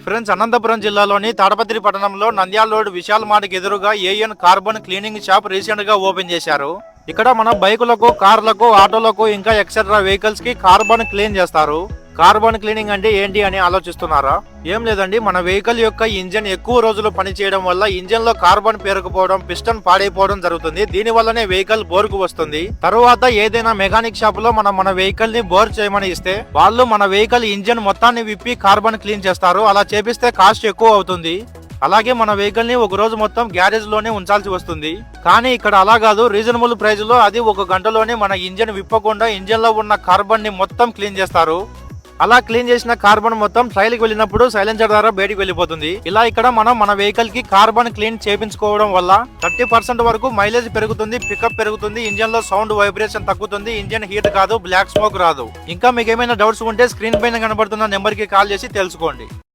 Friends, Anantapuram జిల్లాలోని తాడపత్రి పట్టణంలో Nandyal road Vishal మార్ట్కి ఎదురుగా AN carbon cleaning shop recent గా ఓపెన్ చేశారు. ఇక్కడ మన బైకులకు, కార్లకు, ఆటోలకు ఇంకా ఎక్సెట్రా వెహికల్స్ కి కార్బన్ క్లీన్ చేస్తారు. కార్బన్ క్లీనింగ్ అంటే ఏంటి అని ఆలోచిస్తున్నారా? ఏం లేదండి, మన వెహికల్ యొక్క ఇంజన్ ఎక్కువ రోజులు పనిచేయడం వల్ల ఇంజన్ లో కార్బన్ పేరుకుపోవడం, పిస్టన్ పాడైపోవడం జరుగుతుంది. దీని వల్లనే వెహికల్ బోర్కు వస్తుంది. తరువాత ఏదైనా మెకానిక్ షాప్ లో మన వెహికల్ ని బోర్ చేయమని ఇస్తే వాళ్ళు మన వెహికల్ ఇంజన్ మొత్తాన్ని విప్పి కార్బన్ క్లీన్ చేస్తారు. అలా చేపిస్తే కాస్ట్ ఎక్కువ అవుతుంది. అలాగే మన వెహికల్ ని ఒక రోజు మొత్తం గ్యారేజ్ లోనే ఉంచాల్సి వస్తుంది. కానీ ఇక్కడ అలా కాదు, రీజనబుల్ ప్రైస్ లో అది ఒక గంటలోనే మన ఇంజన్ విప్పకుండా ఇంజన్ లో ఉన్న కార్బన్ ని మొత్తం క్లీన్ చేస్తారు. అలా క్లీన్ చేసిన కార్బన్ మొత్తం ట్రైల్ కి వెళ్ళినప్పుడు సైలెన్సర్ ద్వారా బయటికి వెళ్ళిపోతుంది. ఇలా ఇక్కడ మనం మన వెహికల్ కి కార్బన్ క్లీన్ చేయించుకోవడం వల్ల 30% వరకు మైలేజ్ పెరుగుతుంది, పికప్ పెరుగుతుంది, ఇంజన్ లో సౌండ్ వైబ్రేషన్ తగ్గుతుంది, ఇంజన్ హీట్ కాదు, బ్లాక్ స్మోక్ రాదు. ఇంకా మీకు ఏమైనా డౌట్స్ ఉంటే స్క్రీన్ పైన కనబడుతున్న నెంబర్ కి కాల్ చేసి తెలుసుకోండి.